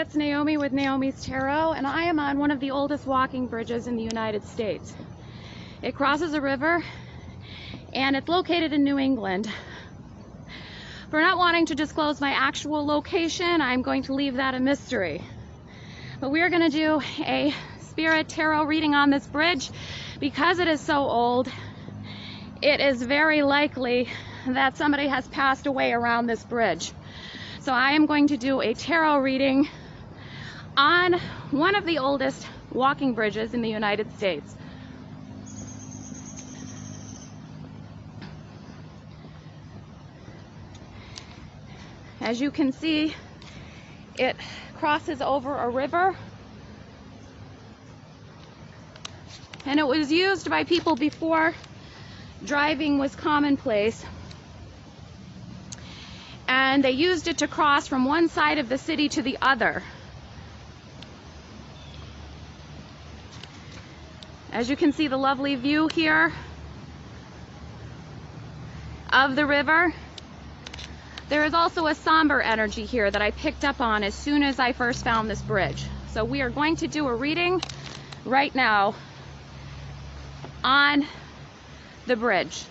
it's Naomi with Naomi's Tarot, and I am on one of the oldest walking bridges in the United States. It crosses a river, and it's located in New England. For not wanting to disclose my actual location, I'm going to leave that a mystery. But we are going to do a spirit tarot reading on this bridge. Because it is so old, it is very likely that somebody has passed away around this bridge. So I am going to do a tarot reading on one of the oldest walking bridges in the United States. As you can see, it crosses over a river, and it was used by people before driving was commonplace. And they used it to cross from one side of the city to the other. As you can see, the lovely view here of the river. There is also a somber energy here that I picked up on as soon as I first found this bridge. So we are going to do a reading right now on the bridge.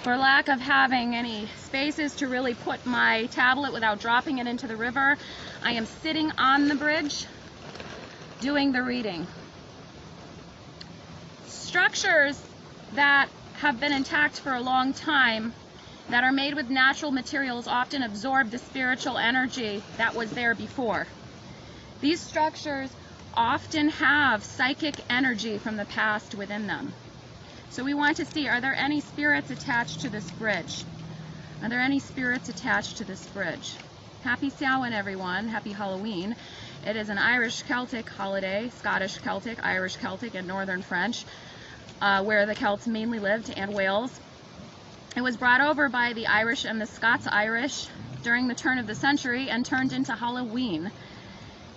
For lack of having any spaces to really put my tablet without dropping it into the river, I am sitting on the bridge doing the reading. Structures that have been intact for a long time, that are made with natural materials, often absorb the spiritual energy that was there before. These structures often have psychic energy from the past within them. So we want to see, are there any spirits attached to this bridge? Are there any spirits attached to this bridge? Happy Samhain, everyone. Happy Halloween. It is an Irish Celtic holiday, Scottish Celtic, Irish Celtic, and Northern French, where the Celts mainly lived, and Wales. It was brought over by the Irish and the Scots-Irish during the turn of the century and turned into Halloween.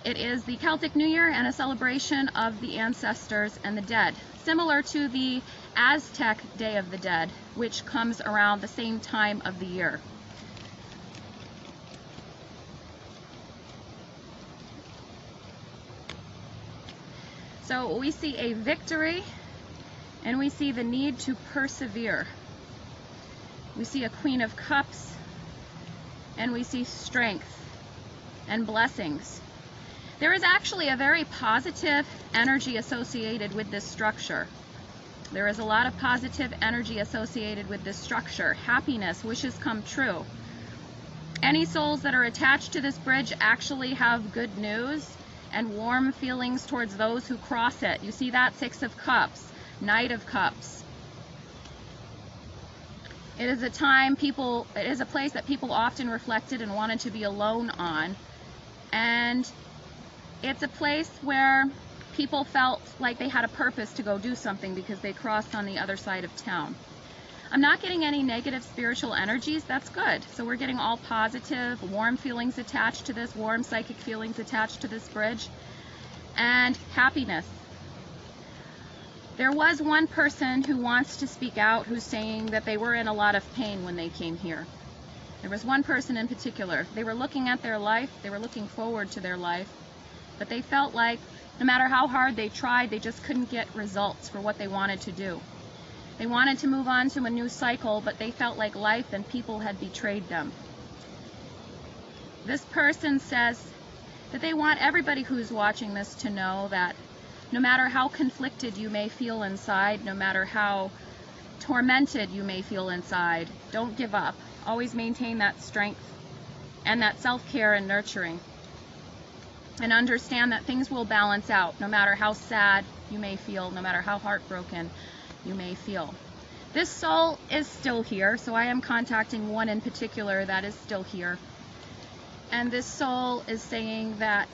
It is the Celtic New Year and a celebration of the ancestors and the dead, similar to the Aztec Day of the Dead, which comes around the same time of the year. So we see a victory, and we see the need to persevere. We see a Queen of Cups, and we see strength and blessings. There is actually a very positive energy associated with this structure. There is a lot of positive energy associated with this structure. Happiness, wishes come true. Any souls that are attached to this bridge actually have good news and warm feelings towards those who cross it. You see that? Six of Cups, Knight of Cups. It is a time it is a place that people often reflected and wanted to be alone on. And it's a place where people felt like they had a purpose to go do something because they crossed on the other side of town. I'm not getting any negative spiritual energies. That's good. So we're getting all positive, warm feelings attached to this, warm psychic feelings attached to this bridge, and happiness. There was one person who wants to speak out who's saying that they were in a lot of pain when they came here. There was one person in particular. They were looking at their life, they were looking forward to their life, but they felt like no matter how hard they tried, they just couldn't get results for what they wanted to do. They wanted to move on to a new cycle, but they felt like life and people had betrayed them. This person says that they want everybody who's watching this to know that no matter how conflicted you may feel inside, no matter how tormented you may feel inside, don't give up. Always maintain that strength and that self-care and nurturing. And understand that things will balance out no matter how sad you may feel, no matter how heartbroken you may feel. This soul is still here, so I am contacting one in particular that is still here. And this soul is saying that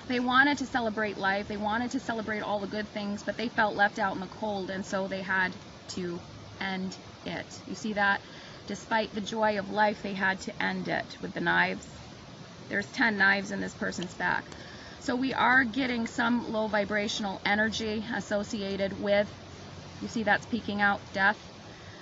they wanted to celebrate life, they wanted to celebrate all the good things, but they felt left out in the cold, and so they had to end it. You see that? Despite the joy of life, they had to end it with the knives. There's 10 knives in this person's back. So we are getting some low vibrational energy associated with, you see that's peeking out, death.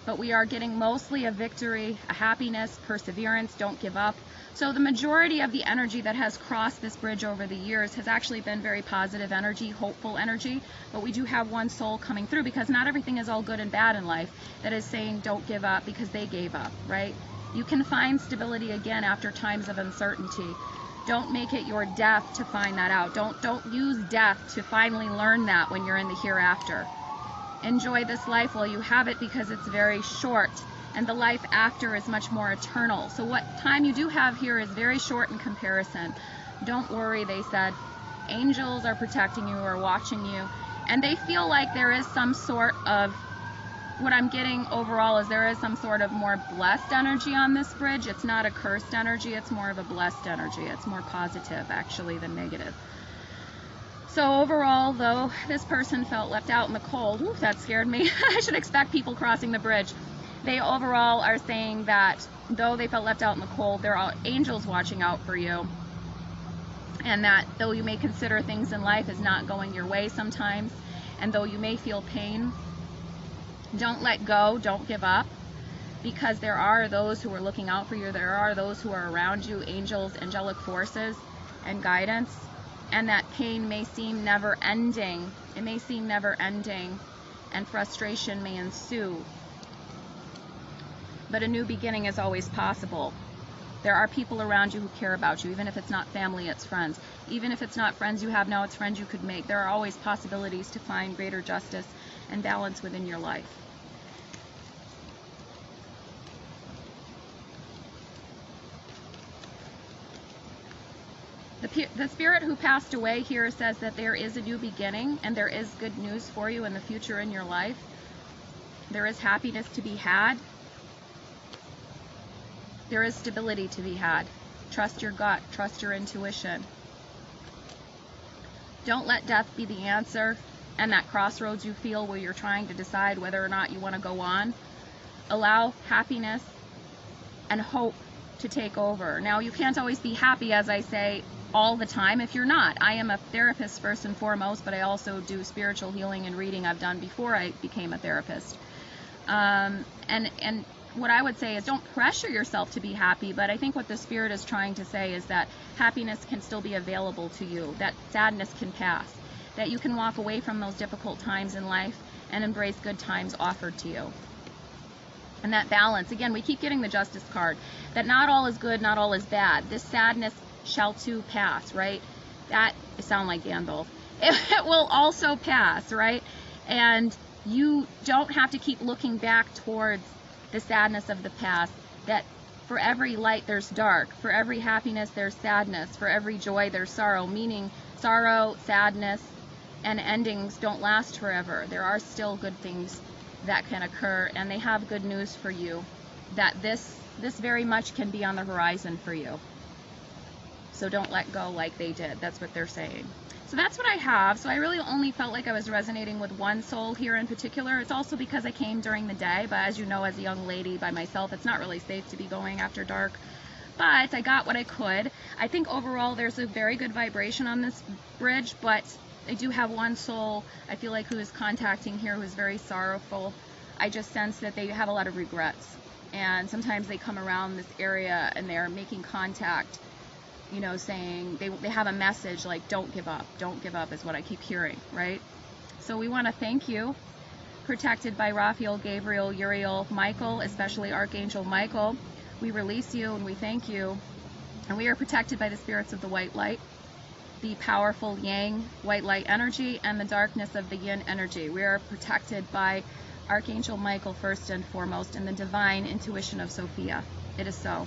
But we are getting mostly a victory, a happiness, perseverance, don't give up. So the majority of the energy that has crossed this bridge over the years has actually been very positive energy, hopeful energy. But we do have one soul coming through, because not everything is all good and bad in life, that is saying don't give up because they gave up, right? You can find stability again after times of uncertainty. Don't make it your death to find that out. Don't use death to finally learn that when you're in the hereafter. Enjoy this life while you have it, because it's very short, and the life after is much more eternal. So what time you do have here is very short in comparison. Don't worry, they said. Angels are protecting you or watching you, and they feel like there is some sort of, what I'm getting overall is there is some sort of more blessed energy on this bridge. It's not a cursed energy, it's more of a blessed energy. It's more positive actually than negative. So overall, though, this person felt left out in the cold. Ooh, that scared me. I should expect people crossing the bridge. They overall are saying that though they felt left out in the cold, there are angels watching out for you. And that though you may consider things in life as not going your way sometimes, and though you may feel pain, don't let go, don't give up, because there are those who are looking out for you. There are those who are around you, angels, angelic forces, and guidance. And that pain may seem never ending. It may seem never ending, and frustration may ensue. But a new beginning is always possible. There are people around you who care about you, even if it's not family, it's friends. Even if it's not friends you have now, it's friends you could make. There are always possibilities to find greater justice and balance within your life. The spirit who passed away here says that there is a new beginning, and there is good news for you in the future in your life. There is happiness to be had. There is stability to be had. Trust your gut, trust your intuition. Don't let death be the answer, and that crossroads you feel where you're trying to decide whether or not you want to go on. Allow happiness and hope to take over. Now, you can't always be happy, as I say, all the time if you're not. I am a therapist first and foremost, but I also do spiritual healing and reading. I've done before I became a therapist. And what I would say is don't pressure yourself to be happy, but I think what the spirit is trying to say is that happiness can still be available to you, that sadness can pass, that you can walk away from those difficult times in life and embrace good times offered to you. And that balance, again, we keep getting the Justice card, that not all is good, not all is bad. This sadness shall too pass, right? That, I sound like Gandalf. It will also pass, right? And you don't have to keep looking back towards the sadness of the past, that for every light there's dark, for every happiness there's sadness, for every joy there's sorrow, meaning sorrow, sadness, and endings don't last forever. There are still good things that can occur, and they have good news for you, that this very much can be on the horizon for you. So don't let go like they did. That's what they're saying. So that's what I have. So I really only felt like I was resonating with one soul here in particular. It's also because I came during the day, but as you know, as a young lady by myself, it's not really safe to be going after dark. But I got what I could. I think overall there's a very good vibration on this bridge, but I do have one soul, I feel like, who is contacting here, who is very sorrowful. I just sense that they have a lot of regrets. And sometimes they come around this area and they're making contact, you know, saying they have a message like, don't give up is what I keep hearing, right? So we want to thank you, protected by Raphael, Gabriel, Uriel, Michael, especially Archangel Michael. We release you and we thank you, and we are protected by the spirits of the white light, the powerful yang white light energy, and the darkness of the yin energy. We are protected by Archangel Michael first and foremost, and the divine intuition of Sophia. It is so.